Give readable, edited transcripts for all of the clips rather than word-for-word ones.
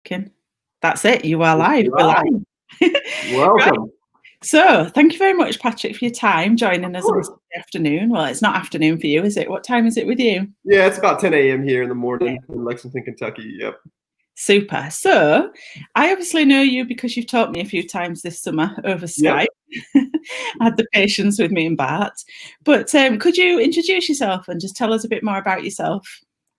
working. That's it. You are live. We're Right. live. Right. Welcome. So thank you very much, Patrick, for your time joining Of us on course. this afternoon. Well, it's not afternoon for you, is it? What time is it with you? Yeah, it's about 10 a.m. here in the morning in Lexington, Kentucky. Yep. Super. So I obviously know you because you've taught me a few times this summer over Skype. Yep. Had the patience with me and Bart. But could you introduce yourself and just tell us a bit more about yourself?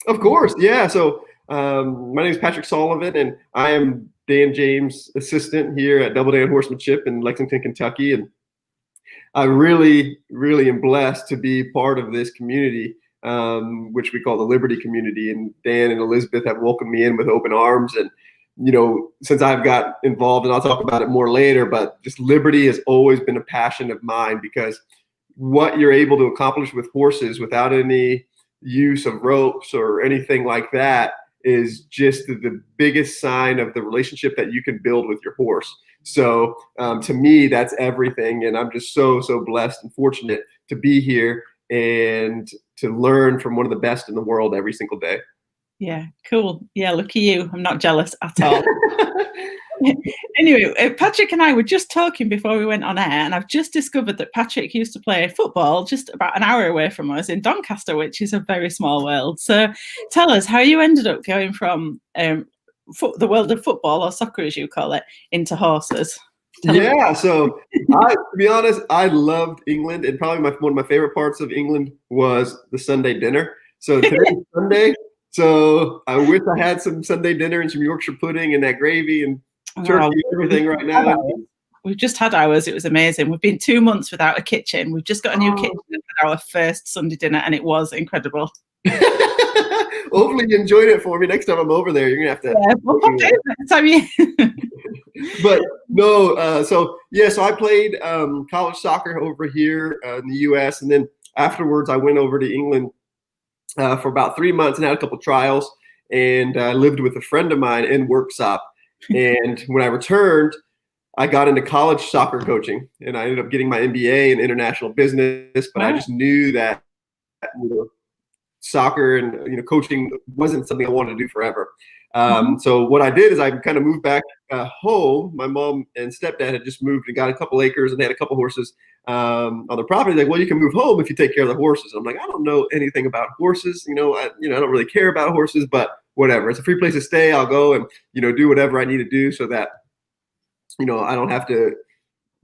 Of course. Yeah. So my name is Patrick Sullivan, and I am Dan James' assistant here at Double Dan Horsemanship in Lexington, Kentucky. And I really, really am blessed to be part of this community, which we call the Liberty community. And Dan and Elizabeth have welcomed me in with open arms. And, you know, since I've got involved, and I'll talk about it more later, but just Liberty has always been a passion of mine, because what you're able to accomplish with horses without any use of ropes or anything like that is just the biggest sign of the relationship that you can build with your horse. So to me, that's everything. And I'm just so blessed and fortunate to be here and to learn from one of the best in the world every single day. Yeah, cool. Yeah, look at you. I'm not jealous at all. Anyway, Patrick and I were just talking before we went on air, and I've just discovered that Patrick used to play football just about an hour away from us in Doncaster, which is a very small world. So tell us how you ended up going from the world of football, or soccer as you call it, into horses. Yeah, so to be honest, I loved England, and probably one of my favorite parts of England was the Sunday dinner. So today's Sunday, so I wish I had some Sunday dinner and some Yorkshire pudding and that gravy and turkey and everything right now. We've just had ours. It was amazing. We've been 2 months without a kitchen. We've just got a new kitchen for our first Sunday dinner, and it was incredible. Hopefully you enjoyed it for me. Next time I'm over there, you're gonna have to. Yeah, we'll pop in next time you. But no, so I played college soccer over here in the U.S., and then afterwards I went over to England for about 3 months and had a couple trials, and lived with a friend of mine in Worksop. And when I returned, I got into college soccer coaching, and I ended up getting my MBA in international business. But I just knew that soccer and coaching wasn't something I wanted to do forever. So what I did is I kind of moved back home. My mom and stepdad had just moved and got a couple acres, and they had a couple horses on their property. Like, well, you can move home if you take care of the horses. And I'm like, I don't know anything about horses. I don't really care about horses, but whatever. It's a free place to stay. I'll go and do whatever I need to do so that I don't have to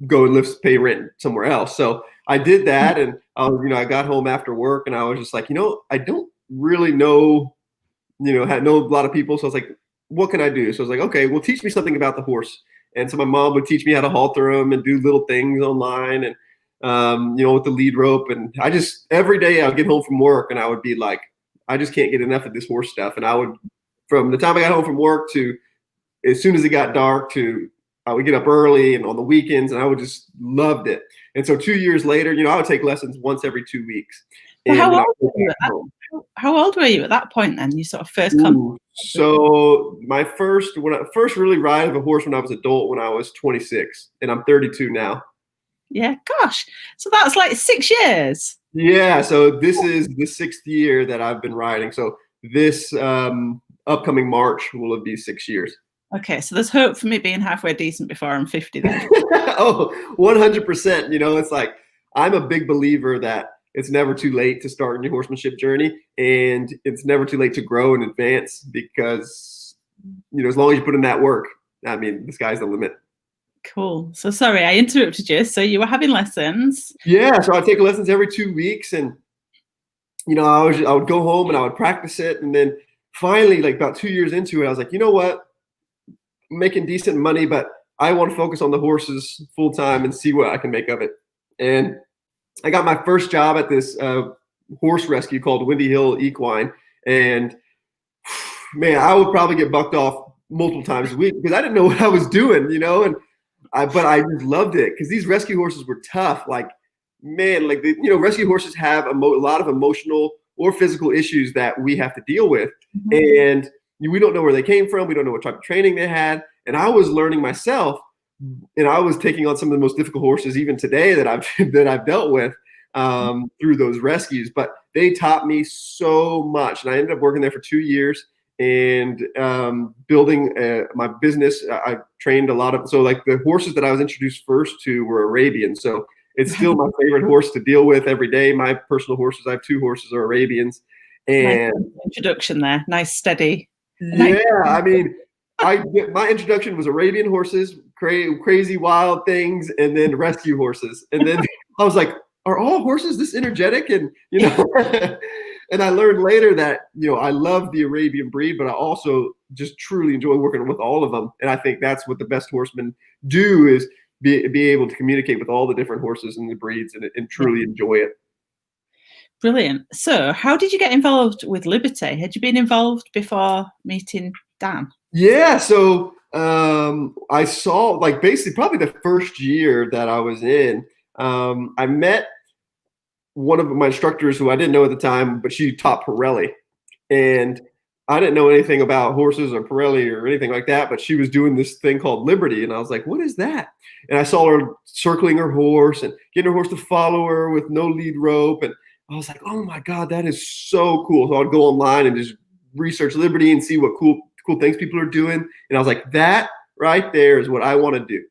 go and pay rent somewhere else. So I did that, and I got home after work, and I was just like, I don't really know. Had know a lot of people. So I was like, what can I do? So I was like, okay, well, teach me something about the horse. And so my mom would teach me how to halter them and do little things online, and, with the lead rope. And I just, every day I would get home from work and I would be like, I just can't get enough of this horse stuff. And I would, from the time I got home from work to as soon as it got dark, I would get up early and on the weekends, and I would just loved it. And so 2 years later, I would take lessons once every 2 weeks. Well, how old were you at that point then? You sort of first come. So when I first really ride of a horse when I was adult, when I was 26, and I'm 32 now. Yeah, gosh. So that's like 6 years. Yeah. So this is the 6th year that I've been riding. So this upcoming March will be 6 years. Okay, so there's hope for me being halfway decent before I'm 50 then. Oh, 100%. It's like, I'm a big believer that it's never too late to start your horsemanship journey, and it's never too late to grow and advance, because, as long as you put in that work, the sky's the limit. Cool. So sorry, I interrupted you. So you were having lessons. Yeah. So I'd take lessons every 2 weeks, and, I would go home and I would practice it. And then finally, like about 2 years into it, I was like, you know what? I'm making decent money, but I want to focus on the horses full time and see what I can make of it. And I got my first job at this horse rescue called Windy Hill Equine. And man, I would probably get bucked off multiple times a week because I didn't know what I was doing, but I just loved it because these rescue horses were tough. Like, man, rescue horses have a lot of emotional or physical issues that we have to deal with. And we don't know where they came from. We don't know what type of training they had. And I was learning myself, and I was taking on some of the most difficult horses even today that I've dealt with through those rescues. But they taught me so much, and I ended up working there for 2 years. and building my business. I trained a lot of, so like the horses that I was introduced first to were Arabian. So it's still my favorite horse to deal with every day. My personal horses, I have 2 horses, are Arabians. And nice introduction there, nice steady. Yeah, I mean, my introduction was Arabian horses, crazy wild things, and then rescue horses. And then I was like, are all horses this energetic? And and I learned later that I love the Arabian breed, but I also just truly enjoy working with all of them. And I think that's what the best horsemen do, is be able to communicate with all the different horses and the breeds, and truly enjoy it. Brilliant. So how did you get involved with Liberty? Had you been involved before meeting Dan? Yeah, so I saw, like, basically probably the first year that I was in, I met one of my instructors who I didn't know at the time, but she taught Pirelli. And I didn't know anything about horses or Pirelli or anything like that, but she was doing this thing called Liberty. And I was like, what is that? And I saw her circling her horse and getting her horse to follow her with no lead rope. And I was like, oh my God, that is so cool. So I'd go online and just research Liberty and see what cool things people are doing. And I was like, that right there is what I want to do.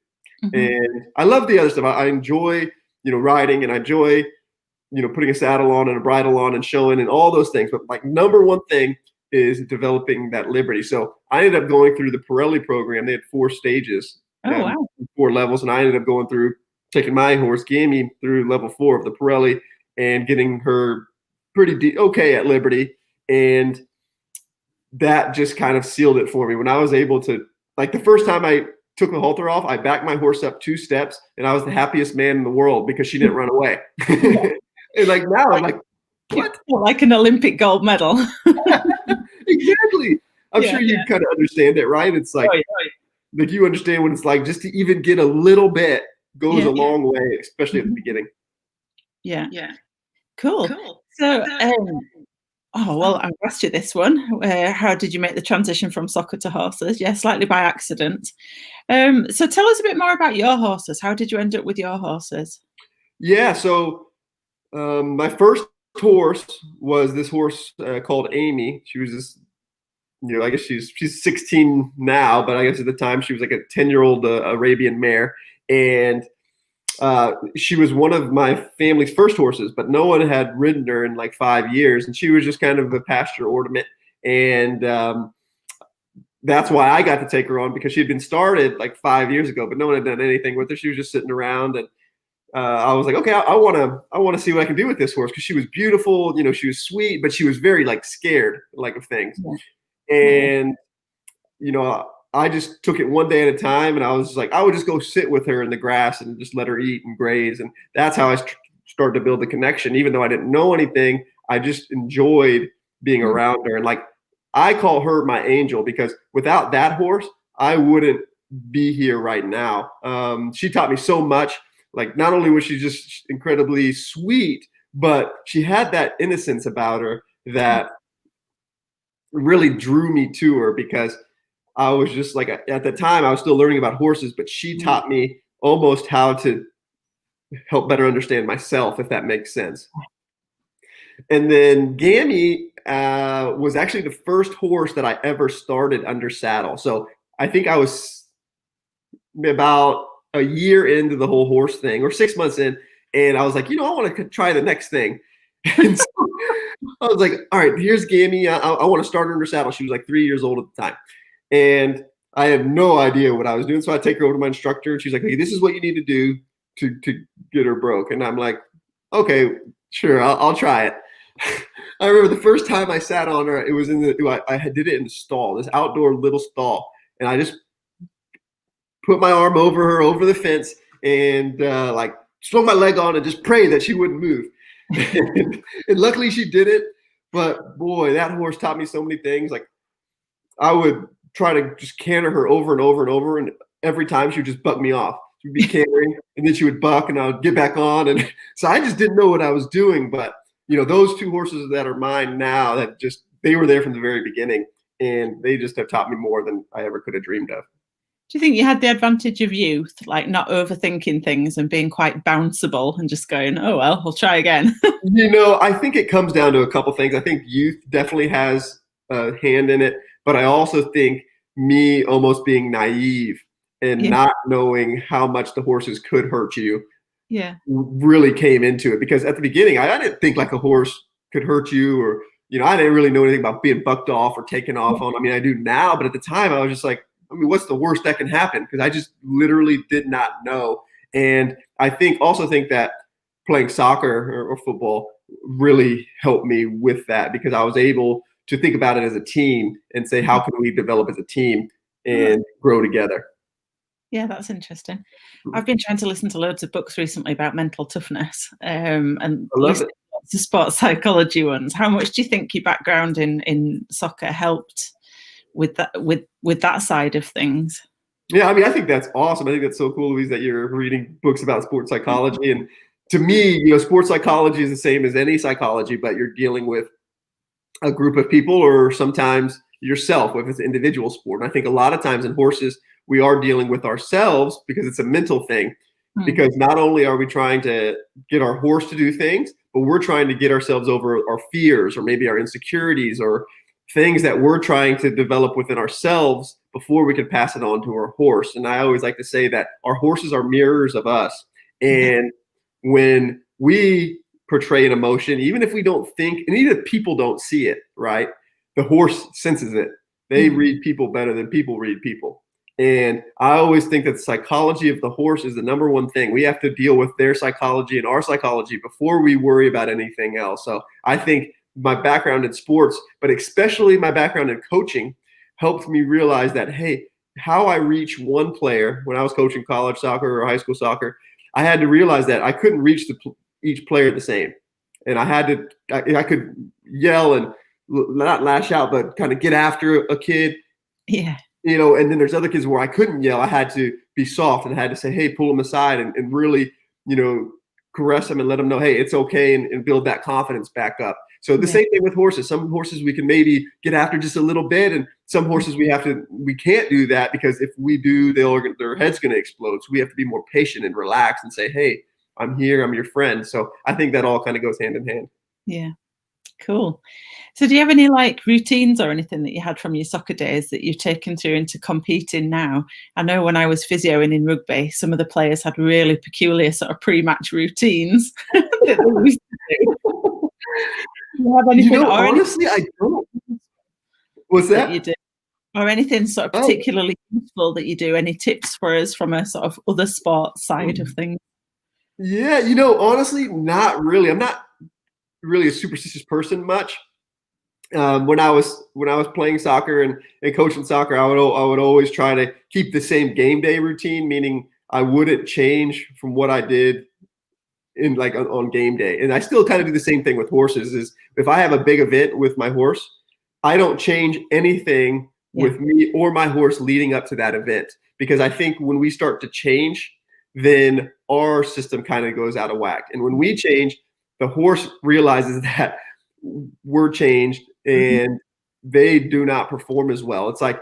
Mm-hmm. And I love the other stuff. I enjoy, riding, and I enjoy, putting a saddle on and a bridle on and showing and all those things. But like number one thing is developing that Liberty. So I ended up going through the Pirelli program. They had 4 stages, 4 levels. And I ended up going through, taking my horse, Gammy, through level 4 of the Pirelli and getting her pretty okay at Liberty. And that just kind of sealed it for me. When I was able to, like, the first time I took the halter off, I backed my horse up 2 steps, and I was the happiest man in the world because she didn't run away. And like now I'm like, what? Like an Olympic gold medal. Exactly. I'm sure you kind of understand it, right? It's like, like you understand what it's like just to even get a little bit goes a long way, especially at the beginning. Yeah. Cool. So, I asked you this one. How did you make the transition from soccer to horses? Yeah, slightly by accident. So tell us a bit more about your horses. How did you end up with your horses? Yeah, so my first horse was this horse called Amy. She was this, I guess she's 16 now, but I guess at the time she was like a 10-year-old Arabian mare. And she was one of my family's first horses, but no one had ridden her in like 5 years. And she was just kind of a pasture ornament. And that's why I got to take her on, because she had been started like 5 years ago, but no one had done anything with her. She was just sitting around, and I was like, okay, I want to see what I can do with this horse, because she was beautiful. She was sweet, but she was very like scared, like, of things. Yeah. And I just took it one day at a time, and I was like, I would just go sit with her in the grass and just let her eat and graze. And that's how I started to build a connection. Even though I didn't know anything, I just enjoyed being around her. And like, I call her my angel, because without that horse, I wouldn't be here right now. She taught me so much. Like, not only was she just incredibly sweet, but she had that innocence about her that really drew me to her, because I was just like, at the time I was still learning about horses, but she taught me almost how to help better understand myself, if that makes sense. And then Gammy was actually the first horse that I ever started under saddle. So I think I was about a year into the whole horse thing, or 6 months in, and I was like, I want to try the next thing. And so I was like, all right, here's Gammy. I want to start her under saddle. She was like 3 years old at the time. And I had no idea what I was doing. So I take her over to my instructor, and she's like, hey, this is what you need to do to get her broke. And I'm like, okay, sure, I'll try it. I remember the first time I sat on her, it was I did it in the stall, this outdoor little stall. And I just put my arm over her, over the fence, and like swung my leg on and just prayed that she wouldn't move. And luckily she did it. But boy, that horse taught me so many things. Like, I would try to just canter her over and over and over, and every time she would just buck me off. She'd be cantering, and then she would buck, and I would get back on. And so I just didn't know what I was doing. But those 2 horses that are mine now, they were there from the very beginning, and they just have taught me more than I ever could have dreamed of. Do you think you had the advantage of youth, like not overthinking things and being quite bounceable and just going, oh, well, we'll try again? I think it comes down to a couple things. I think youth definitely has a hand in it. but I also think me almost being naive and not knowing how much the horses could hurt you really came into it. Because at the beginning, I didn't think like a horse could hurt you, or, you know, I didn't really know anything about being bucked off or taken off on. I mean, I do now, but at the time I was just like, I mean, what's the worst that can happen? Because I just literally did not know. And I also think that playing soccer or football really helped me with that, because I was able to think about it as a team and say, how can we develop as a team and grow together? Yeah, that's interesting. I've been trying to listen to loads of books recently about mental toughness, and listening to lots of sports psychology ones. How much do you think your background in soccer helped with that side of things? Yeah, I mean, I think that's awesome. I think that's so cool, Louise, that you're reading books about sports psychology. And to me, you know, sports psychology is the same as any psychology, but you're dealing with a group of people, or sometimes yourself, if it's an individual sport. And I think a lot of times in horses, we are dealing with ourselves, because it's a mental thing. Because not only are we trying to get our horse to do things, but we're trying to get ourselves over our fears, or maybe our insecurities, or things that we're trying to develop within ourselves before we can pass it on to our horse. And I always like to say that our horses are mirrors of us. And when we portray an emotion, even if we don't think, and even if people don't see it, right, the horse senses it. They read people better than people read people. And I always think that the psychology of the horse is the number one thing. We have to deal with their psychology and our psychology before we worry about anything else. So I think my background in sports, but especially my background in coaching, helped me realize that, hey, how I reach one player when I was coaching college soccer or high school soccer, I had to realize that I couldn't reach each player the same. And I could yell and not lash out, but kind of get after a kid. Yeah. You know, and then there's other kids where I couldn't yell. I had to be soft, and I had to say, hey, pull them aside and really, you know, caress them and let them know, hey, it's okay, and build that confidence back up. So the same thing with horses. Some horses we can maybe get after just a little bit, and some horses we can't do that, because if we do, their head's going to explode. So we have to be more patient and relax and say, hey, I'm here, I'm your friend. So I think that all kind of goes hand in hand. Yeah. Cool. So do you have any like routines or anything that you had from your soccer days that you've taken through into competing now? I know when I was physioing in rugby, some of the players had really peculiar sort of pre-match routines that they used to do. Do you have anything? You know, honestly, I don't. What's that? You do? Or anything sort of particularly useful that you do? Any tips for us from a sort of other sports side of things? Yeah, you know, honestly, not really. I'm not really a superstitious person much. When I was playing soccer and coaching soccer, I would always try to keep the same game day routine, meaning I wouldn't change from what I did in like on game day. And I still kind of do the same thing with horses. Is if I have a big event with my horse, I don't change anything with me or my horse leading up to that event, because I think when we start to change, then our system kind of goes out of whack. And when we change, the horse realizes that we're changed and they do not perform as well. It's like,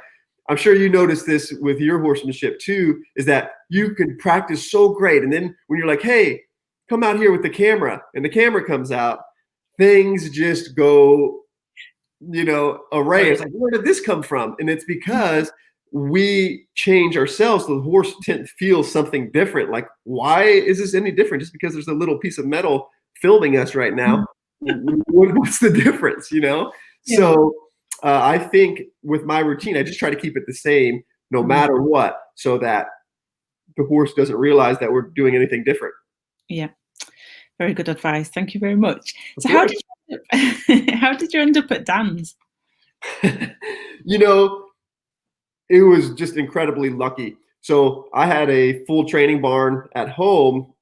I'm sure you noticed this with your horsemanship too, is that you can practice so great. And then when you're like, hey, come out here with the camera, and the camera comes out, things just go, you know, array. It's like, where did this come from? And it's because we change ourselves. So the horse feels something different. Like, why is this any different? Just because there's a little piece of metal filming us right now, what's the difference, you know? So I think with my routine, I just try to keep it the same no matter what, so that the horse doesn't realize that we're doing anything different. Yeah, very good advice. Thank you very much. So how did you end up at Dan's? You know, it was just incredibly lucky. So I had a full training barn at home,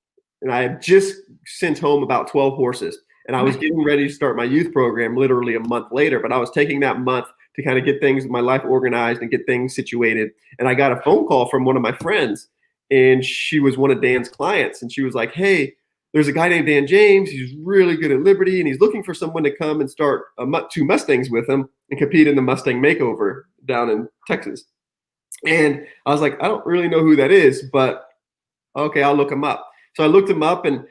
and I had just sent home about 12 horses. And I was getting ready to start my youth program literally a month later, but I was taking that month to kind of get things, my life organized and get things situated. And I got a phone call from one of my friends, and she was one of Dan's clients. And she was like, hey, there's a guy named Dan James. He's really good at Liberty, and he's looking for someone to come and start 2 Mustangs with him and compete in the Mustang Makeover down in Texas. And I was like, I don't really know who that is, but okay, I'll look him up. So I looked him up, and I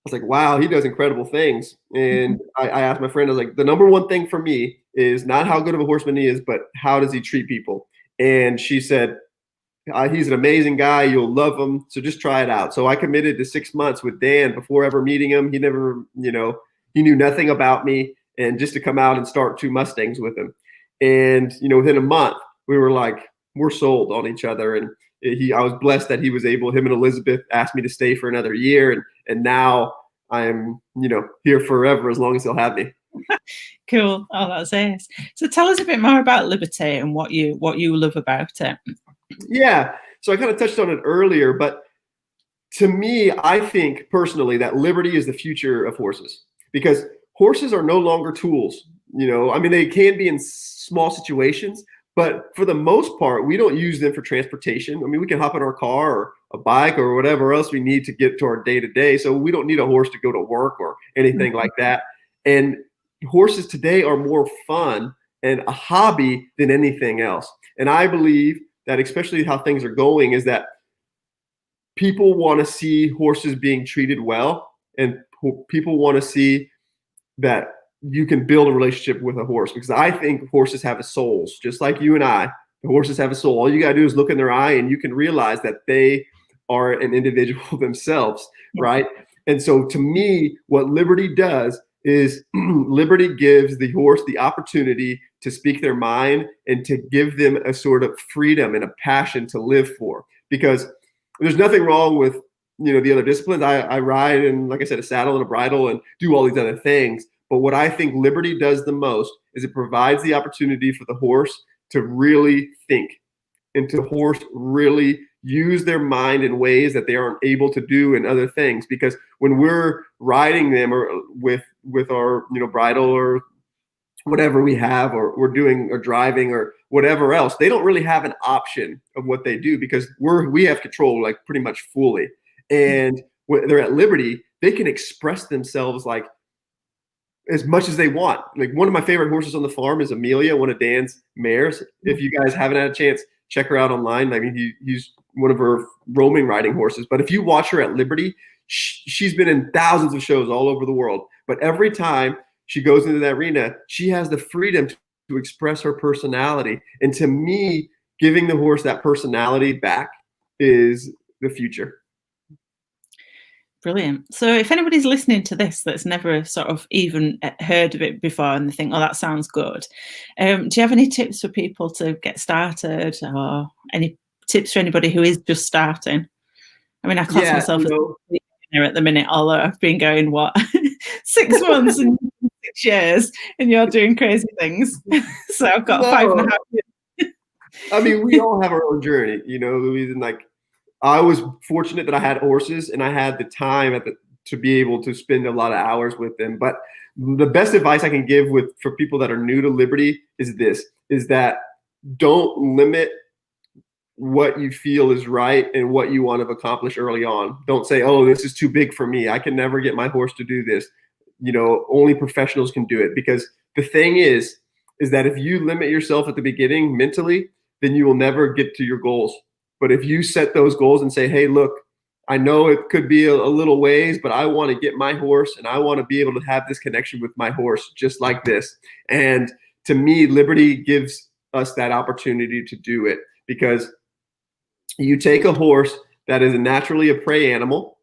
was like, wow, he does incredible things. And I asked my friend, I was like, the number one thing for me is not how good of a horseman he is, but how does he treat people? And she said, he's an amazing guy. You'll love him. So just try it out. So I committed to 6 months with Dan before ever meeting him. He never, he knew nothing about me, and just to come out and start 2 Mustangs with him. And, within a month, we were like, we're sold on each other. And I was blessed that him and Elizabeth asked me to stay for another year. And now I'm, here forever as long as he'll have me. Cool. Oh, that's it. So tell us a bit more about Liberty and what you love about it. Yeah. So I kind of touched on it earlier, but to me, I think personally that Liberty is the future of horses, because horses are no longer tools. They can be in small situations, but for the most part, we don't use them for transportation. We can hop in our car or a bike or whatever else we need to get to our day to day. So we don't need a horse to go to work or anything like that. And horses today are more fun and a hobby than anything else. And I believe that, especially how things are going, is that people want to see horses being treated well, and people want to see that you can build a relationship with a horse, because I think horses have a souls, just like you and I. The horses have a soul. All you got to do is look in their eye and you can realize that they are an individual themselves, right? And so to me, what Liberty does is Liberty gives the horse the opportunity to speak their mind and to give them a sort of freedom and a passion to live for. Because there's nothing wrong with, the other disciplines. I ride and, like I said, a saddle and a bridle and do all these other things. But what I think Liberty does the most is it provides the opportunity for the horse to really think, and to horse really use their mind in ways that they aren't able to do in other things. Because when we're riding them or with our bridle or whatever we have, or we're doing or driving or whatever else, they don't really have an option of what they do, because we have control like pretty much fully. And when they're at Liberty, they can express themselves like as much as they want. Like, one of my favorite horses on the farm is Amelia, one of Dan's mares. If you guys haven't had a chance, check her out online. He's one of her roaming riding horses. But if you watch her at Liberty, she's been in thousands of shows all over the world. But every time she goes into that arena, she has the freedom to express her personality. And to me, giving the horse that personality back is the future. Brilliant. So if anybody's listening to this that's never sort of even heard of it before and they think, oh, that sounds good, do you have any tips for people to get started, or any tips for anybody who is just starting? I class myself as a beginner at the minute, although I've been going, 6 months and 6 years, and you're doing crazy things. So I've got 5.5 years. We all have our own journey, Louise, and I was fortunate that I had horses and I had the time to be able to spend a lot of hours with them. But the best advice I can give for people that are new to Liberty is that don't limit what you feel is right and what you want to accomplish early on. Don't say, oh, this is too big for me. I can never get my horse to do this. Only professionals can do it. Because the thing is that if you limit yourself at the beginning mentally, then you will never get to your goals. But if you set those goals and say, hey, look, I know it could be a little ways, but I want to get my horse and I want to be able to have this connection with my horse just like this. And to me, Liberty gives us that opportunity to do it, because you take a horse that is naturally a prey animal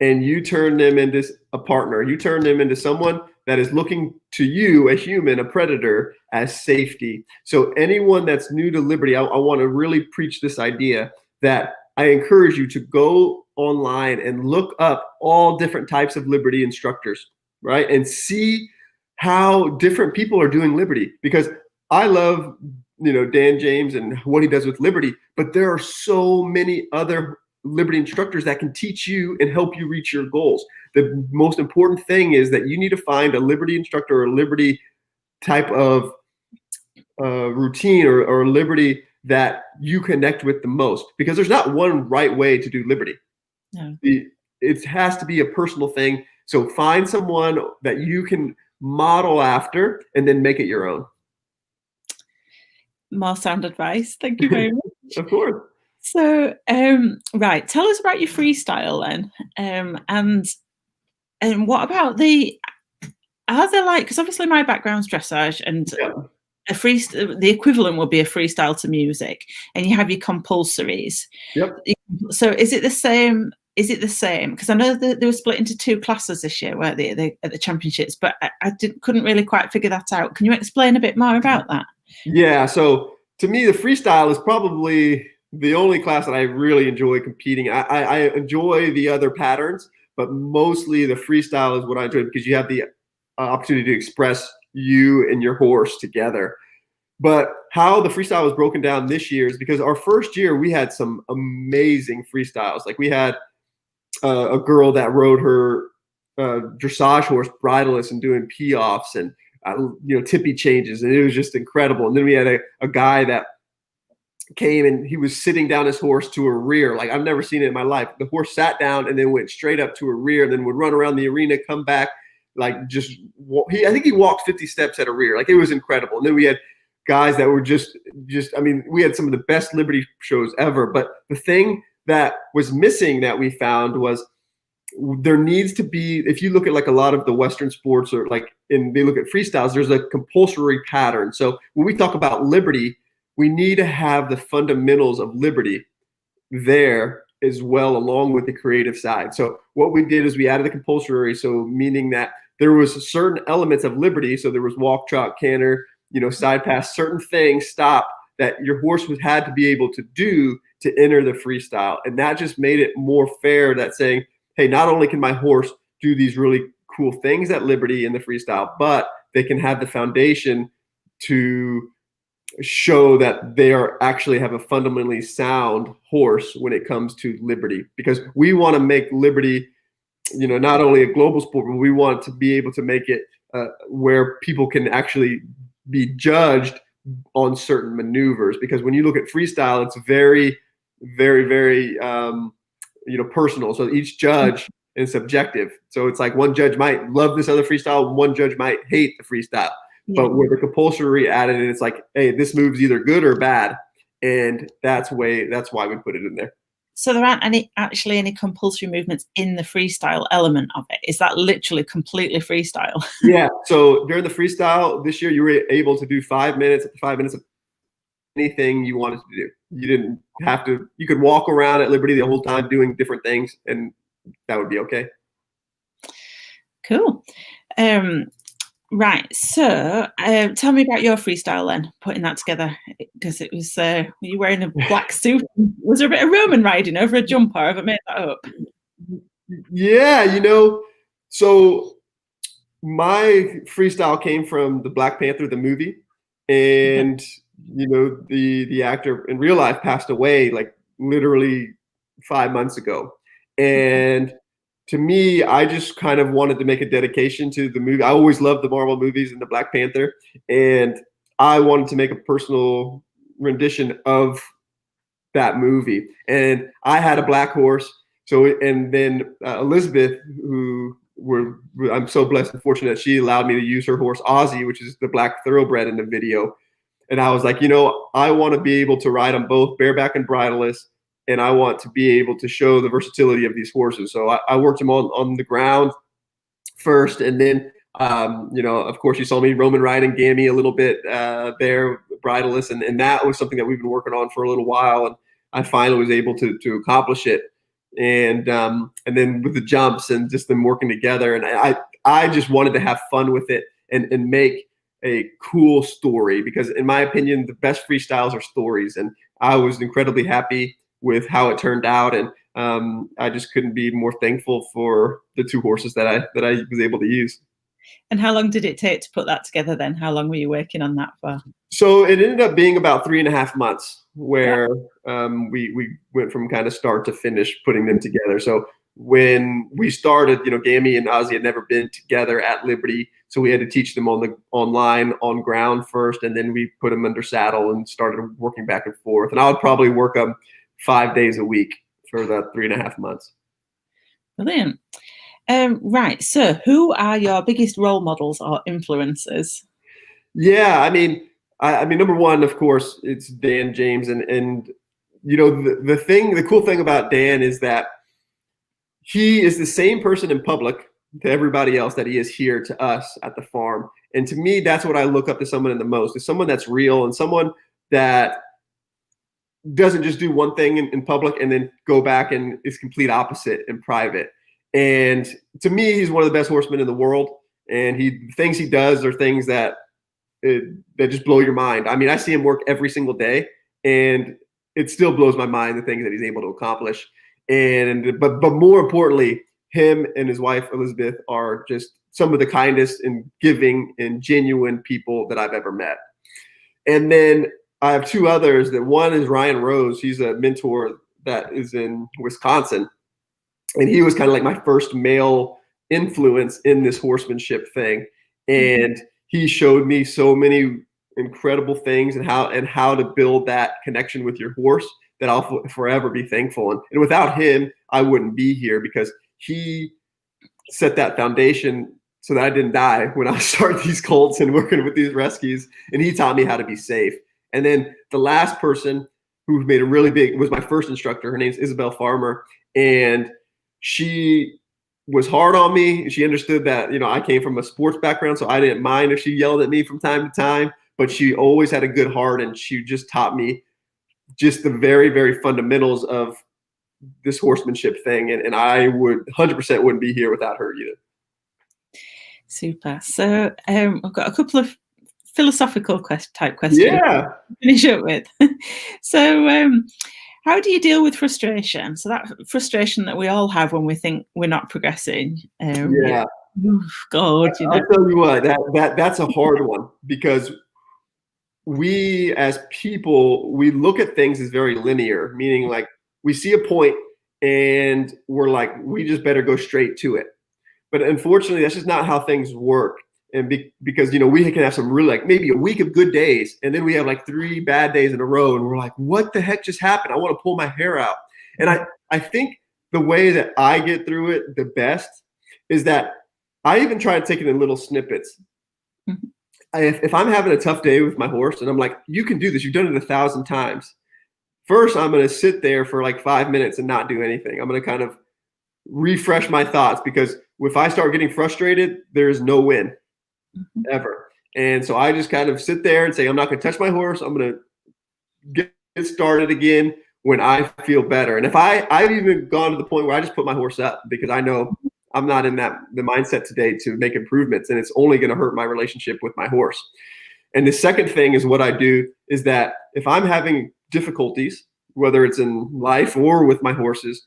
and you turn them into a partner. You turn them into someone that is looking to you, a human, a predator, as safety. So anyone that's new to Liberty, I want to really preach this idea that I encourage you to go online and look up all different types of Liberty instructors, right? And see how different people are doing Liberty. Because I love, Dan James and what he does with Liberty, but there are so many other Liberty instructors that can teach you and help you reach your goals. The most important thing is that you need to find a Liberty instructor or a Liberty type of routine or Liberty that you connect with the most, because there's not one right way to do Liberty. No. It has to be a personal thing. So find someone that you can model after and then make it your own. More sound advice. Thank you very much. Of course. So, right, tell us about your freestyle then, and what about are there like, because obviously my background's dressage, and Yeah. the equivalent would be a freestyle to music, and you have your compulsories. Yep. So is it the same? Is it the same? Because I know that they were split into 2 classes this year, weren't they, at the championships? But I couldn't really quite figure that out. Can you explain a bit more about that? Yeah. So to me, the freestyle is probably the only class that I really enjoy competing. I enjoy the other patterns, but mostly the freestyle is what I enjoy because you have the opportunity to express you and your horse together. But how the freestyle was broken down this year is because our first year we had some amazing freestyles. Like we had a girl that rode her dressage horse bridleless and doing pee-offs and tippy changes, and it was just incredible. And then we had a guy that came and he was sitting down his horse to a rear. Like I've never seen it in my life. The horse sat down and then went straight up to a rear, and then would run around the arena, come back, like I think he walked 50 steps at a rear. Like it was incredible. And then we had guys that were just I mean, we had some of the best Liberty shows ever. But the thing that was missing that we found was there needs to be, if you look at like a lot of the Western sports or like they look at freestyles, there's a compulsory pattern. So when we talk about Liberty, we need to have the fundamentals of Liberty there as well, along with the creative side. So what we did is we added the compulsory. So meaning that there was certain elements of Liberty. So there was walk, trot, canter, side pass, certain things, stop, that your horse had to be able to do to enter the freestyle. And that just made it more fair, that saying, hey, not only can my horse do these really cool things at Liberty in the freestyle, but they can have the foundation to show that they are actually have a fundamentally sound horse when it comes to Liberty. Because we want to make Liberty, not only a global sport, but we want to be able to make it where people can actually be judged on certain maneuvers. Because when you look at freestyle, it's very, very, very personal. So each judge is subjective. So it's like one judge might love this other freestyle, one judge might hate the freestyle. Yeah. But with the compulsory added, it's like, hey, this move's either good or bad, and that's why we put it in there. So there aren't any compulsory movements in the freestyle element of it. Is that literally completely freestyle? Yeah. So during the freestyle this year, you were able to do 5 minutes, 5 minutes of anything you wanted to do. You didn't have to. You could walk around at Liberty the whole time doing different things, and that would be okay. Cool. Right. So tell me about your freestyle then, putting that together, because it was you wearing a black suit. Was there a bit of Roman riding over a jumper? Have I made that up? Yeah, so my freestyle came from the Black Panther, the movie, and the actor in real life passed away like literally 5 months ago. And to me, I just kind of wanted to make a dedication to the movie. I always loved the Marvel movies and the Black Panther, and I wanted to make a personal rendition of that movie. And I had a black horse. So, and then Elizabeth, I'm so blessed and fortunate that she allowed me to use her horse, Ozzy, which is the black thoroughbred in the video. And I was like, I want to be able to ride them both bareback and bridleless. And I want to be able to show the versatility of these horses. So I worked them on the ground first. And then, of course, you saw me Roman riding Gammy a little bit there, bridleless. And that was something that we've been working on for a little while. And I finally was able to accomplish it. And then with the jumps and just them working together. And I just wanted to have fun with it and make a cool story. Because in my opinion, the best freestyles are stories. And I was incredibly happy with how it turned out, and I just couldn't be more thankful for the 2 horses that I was able to use. And how long did it take to put that together then? How long were you working on that for? So it ended up being about 3.5 months, where we went from kind of start to finish putting them together. So when we started, Gammy and Ozzy had never been together at Liberty, so we had to teach them online on ground first, and then we put them under saddle and started working back and forth. And I would probably work them 5 days a week for the 3.5 months. Brilliant. Right. So who are your biggest role models or influences? Yeah, I mean, number one, of course, it's Dan James. And the cool thing about Dan is that he is the same person in public, to everybody else that he is here to us at the farm. And to me, that's what I look up to someone in the most, is someone that's real and someone that doesn't just do one thing in public and then go back and is complete opposite in private. And to me, he's one of the best horsemen in the world. And things he does are things that just blow your mind. I mean, I see him work every single day, and it still blows my mind, the things that he's able to accomplish. But more importantly, him and his wife Elizabeth are just some of the kindest and giving and genuine people that I've ever met. And then I have two others. That one is Ryan Rose. He's a mentor that is in Wisconsin, and he was kind of like my first male influence in this horsemanship thing. And he showed me so many incredible things and how to build that connection with your horse that I'll forever be thankful. And without him, I wouldn't be here, because he set that foundation so that I didn't die when I started these colts and working with these rescues. And he taught me how to be safe. And then the last person who made a really big, was my first instructor. Her name's Isabel Farmer. And she was hard on me. She understood that, I came from a sports background, so I didn't mind if she yelled at me from time to time, but she always had a good heart. And she just taught me just the very, very fundamentals of this horsemanship thing. And I would 100% wouldn't be here without her either. Super. So I've got a couple of philosophical type questions to finish up with. So how do you deal with frustration? So that frustration that we all have when we think we're not progressing. God, I'll tell you what, that's a hard one, because we as people, we look at things as very linear, meaning like we see a point and we're like, we just better go straight to it. But unfortunately, that's just not how things work. And because, we can have some really, like, maybe a week of good days, and then we have like 3 bad days in a row, and we're like, what the heck just happened? I want to pull my hair out. And I think the way that I get through it the best is that I even try to take it in little snippets. Mm-hmm. If I'm having a tough day with my horse and I'm like, you can do this, you've done it 1,000 times. First, I'm going to sit there for like 5 minutes and not do anything. I'm going to kind of refresh my thoughts, because if I start getting frustrated, there is no win ever. And so I just kind of sit there and say, I'm not going to touch my horse. I'm going to get started again when I feel better. And if I've even gone to the point where I just put my horse up, because I know I'm not in the mindset today to make improvements, and it's only going to hurt my relationship with my horse. And the second thing is, what I do is that if I'm having difficulties, whether it's in life or with my horses,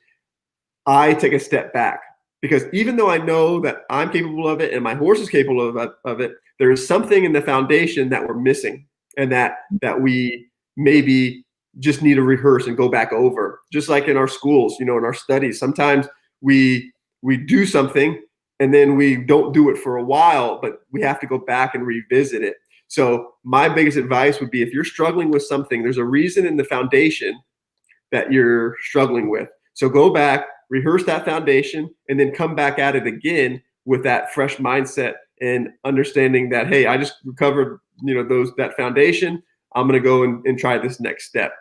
I take a step back. Because even though I know that I'm capable of it and my horse is capable of it, there is something in the foundation that we're missing, and that we maybe just need to rehearse and go back over. Just like in our schools, in our studies, sometimes we do something and then we don't do it for a while, but we have to go back and revisit it. So my biggest advice would be, if you're struggling with something, there's a reason in the foundation that you're struggling with. So go back, rehearse that foundation, and then come back at it again with that fresh mindset and understanding that, hey, I just recovered, that foundation. I'm going to go and try this next step.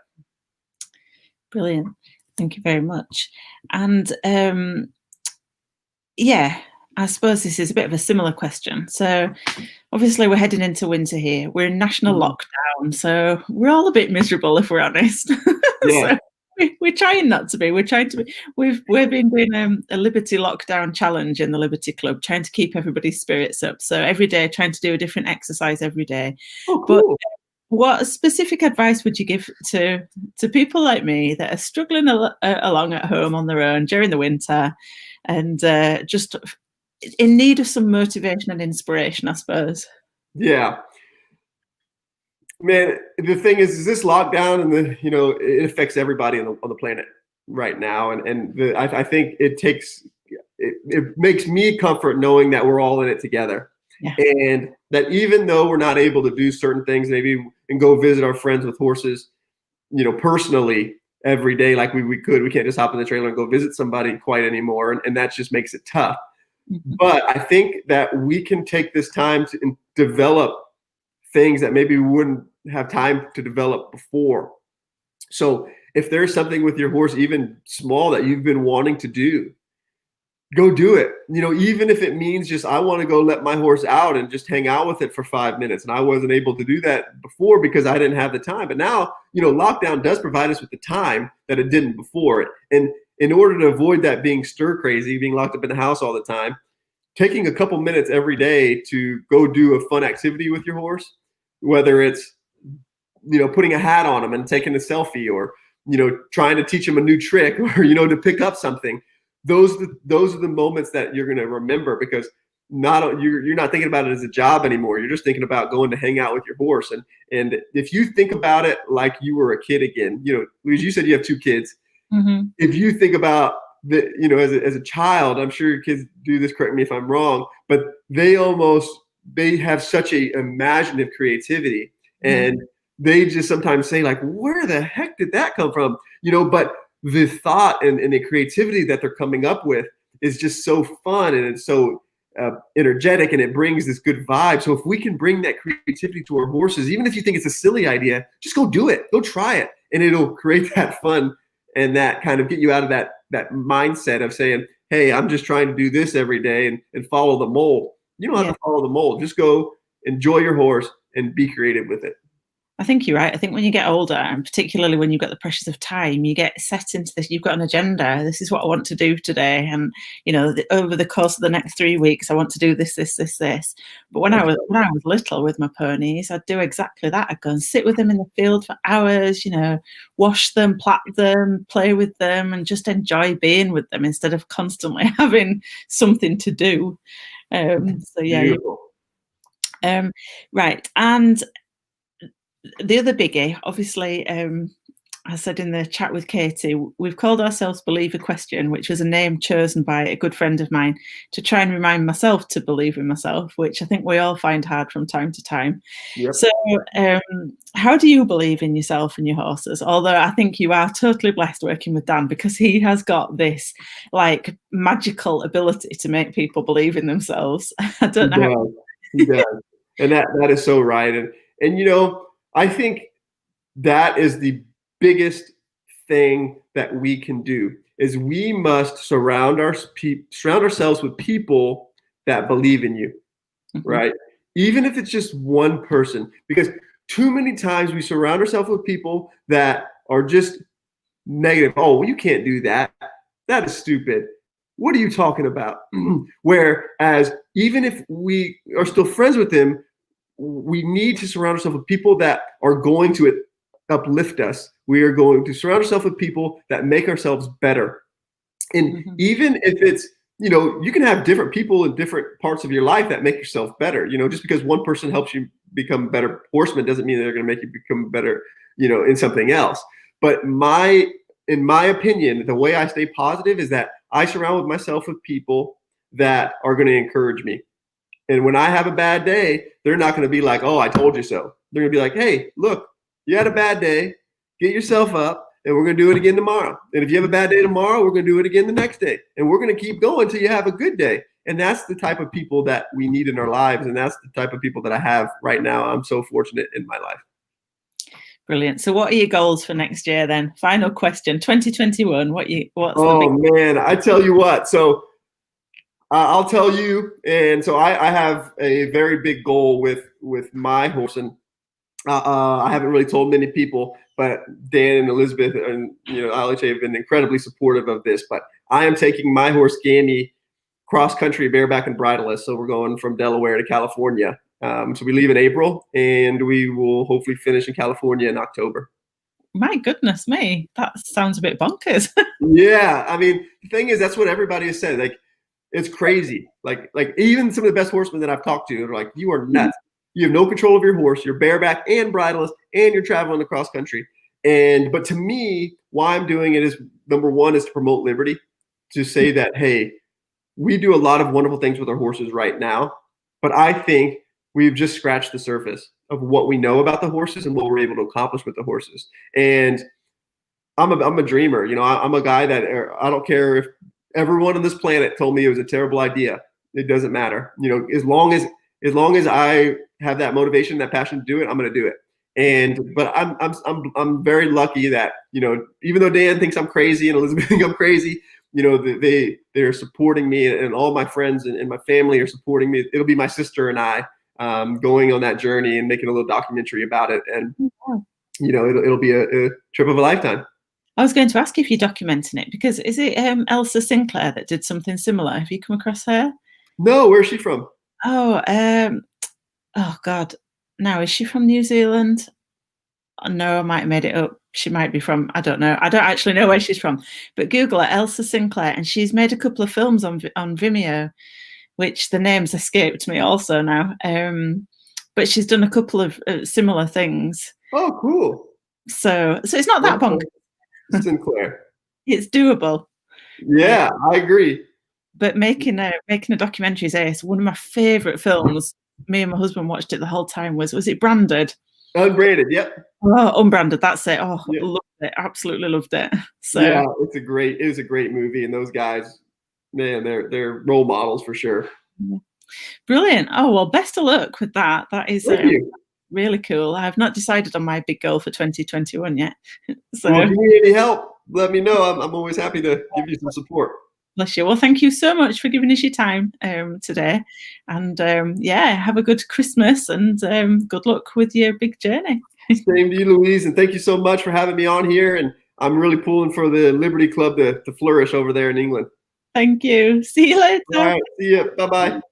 Brilliant. Thank you very much. And I suppose this is a bit of a similar question. So obviously we're heading into winter here. We're in national lockdown, so we're all a bit miserable, if we're honest. Yeah. So we're trying not to be. We're trying to be. We've been doing a Liberty lockdown challenge in the Liberty Club, trying to keep everybody's spirits up. So every day, trying to do a different exercise every day. Oh, cool. But what specific advice would you give to people like me that are struggling along at home on their own during the winter, and just in need of some motivation and inspiration, I suppose? Yeah. Man, the thing is this lockdown, and it affects everybody on the planet right now. I think it makes me comfort knowing that we're all in it together. Yeah. And that even though we're not able to do certain things, maybe, and go visit our friends with horses, personally every day, like we could, we can't just hop in the trailer and go visit somebody quite anymore. And that just makes it tough. Mm-hmm. But I think that we can take this time to develop things that maybe we wouldn't have time to develop before. So if there's something with your horse, even small, that you've been wanting to do, go do it. Even if it means just, I want to go let my horse out and just hang out with it for 5 minutes. And I wasn't able to do that before because I didn't have the time. But now, lockdown does provide us with the time that it didn't before. And in order to avoid that being stir crazy, being locked up in the house all the time, taking a couple minutes every day to go do a fun activity with your horse, whether it's, putting a hat on him and taking a selfie, or, trying to teach him a new trick, or, to pick up something. Those are the moments that you're going to remember, because you're not thinking about it as a job anymore. You're just thinking about going to hang out with your horse. And if you think about it like you were a kid again, Louise, you said you have 2 kids. Mm-hmm. If you think about as a child, I'm sure your kids do this, correct me if I'm wrong, but they have such a imaginative creativity, and they just sometimes say, like, where the heck did that come from? But the thought and the creativity that they're coming up with is just so fun, and it's so energetic, and it brings this good vibe. So if we can bring that creativity to our horses, even if you think it's a silly idea, just go do it, go try it, and it'll create that fun and that kind of get you out of that mindset of saying, hey, I'm just trying to do this every day and follow the mold. You don't have to follow the mold. Just go enjoy your horse and be creative with it. I think you're right. I think when you get older, and particularly when you've got the pressures of time, you get set into this. You've got an agenda. This is what I want to do today, and over the course of the next 3 weeks, I want to do this, this, this, this. But when I was little with my ponies, I'd do exactly that. I'd go and sit with them in the field for hours. Wash them, plait them, play with them, and just enjoy being with them instead of constantly having something to do. So yeah. Right. And the other biggie, obviously, I said in the chat with Katie, we've called ourselves Believe a Question, which was a name chosen by a good friend of mine to try and remind myself to believe in myself, which I think we all find hard from time to time. Yep. So how do you believe in yourself and your horses? Although I think you are totally blessed working with Dan, because he has got this like magical ability to make people believe in themselves. I don't know how. He does. And that is so right. And I think that is the biggest thing that we can do, is we must surround ourselves with people that believe in you, right? Even if it's just one person, because too many times we surround ourselves with people that are just negative. Oh, well, you can't do that. That is stupid. What are you talking about? Whereas even if we are still friends with them, we need to surround ourselves with people that are going to uplift us. We are going to surround ourselves with people that make ourselves better. And even if it's, you can have different people in different parts of your life that make yourself better. Just because one person helps you become a better horseman doesn't mean they're going to make you become better, in something else. But in my opinion, the way I stay positive is that I surround myself with people that are going to encourage me. And when I have a bad day, they're not going to be like, oh, I told you so. They're going to be like, hey, look, you had a bad day. Get yourself up, and we're going to do it again tomorrow. And if you have a bad day tomorrow, we're going to do it again the next day. And we're going to keep going until you have a good day. And that's the type of people that we need in our lives. And that's the type of people that I have right now. I'm so fortunate in my life. Brilliant. So what are your goals for next year then? Final question, 2021. Man, I tell you what. So I'll tell you. And so I have a very big goal with my horse, and I haven't really told many people, but Dan and Elizabeth and ILHA have been incredibly supportive of this. But I am taking my horse Gammy cross country bareback and bridleless. So we're going from Delaware to California. So we leave in April, and we will hopefully finish in California in October. My goodness me, that sounds a bit bonkers. Yeah, I mean, the thing is, that's what everybody has said. Like, it's crazy. Like even some of the best horsemen that I've talked to are like, you are nuts. You have no control of your horse. You're bareback and bridleless, and you're traveling across country. But to me, why I'm doing it is, number one, is to promote liberty, to say that, hey, we do a lot of wonderful things with our horses right now, but I think we've just scratched the surface of what we know about the horses and what we're able to accomplish with the horses. And I'm a dreamer. I'm a guy that I don't care if everyone on this planet told me it was a terrible idea. It doesn't matter. As long as I have that motivation, that passion to do it, I'm going to do it. But I'm very lucky that, even though Dan thinks I'm crazy and Elizabeth thinks I'm crazy, they're supporting me, and all my friends and my family are supporting me. It'll be my sister and I going on that journey and making a little documentary about it. And, it'll be a trip of a lifetime. I was going to ask if you're documenting it, because is it Elsa Sinclair that did something similar? Have you come across her? No, where's she from? Oh, oh God. Now, is she from New Zealand? No, I might have made it up. She might be from, I don't know. I don't actually know where she's from, but Google her, Elsa Sinclair, and she's made a couple of films on Vimeo, which the names escaped me also now. But she's done a couple of similar things. Oh, cool. So it's not that bonkers. Sinclair. It's doable. Yeah, I agree. But making a documentary is ace. One of my favorite films, me and my husband watched it the whole time, was it Branded? Unbranded, yep. Oh, Unbranded, that's it. Oh, yeah. Loved it. Absolutely loved it. So yeah, it is a great movie, and those guys, man, they're role models for sure. Brilliant. Oh, well, best of luck with that. That is really cool. I have not decided on my big goal for 2021 yet. So well, if you need any help, let me know. I'm always happy to give you some support. Bless you. Well, thank you so much for giving us your time today. And have a good Christmas, and good luck with your big journey. Same to you, Louise. And thank you so much for having me on here. And I'm really pulling for the Liberty Club to flourish over there in England. Thank you. See you later. All right. See you. Bye-bye.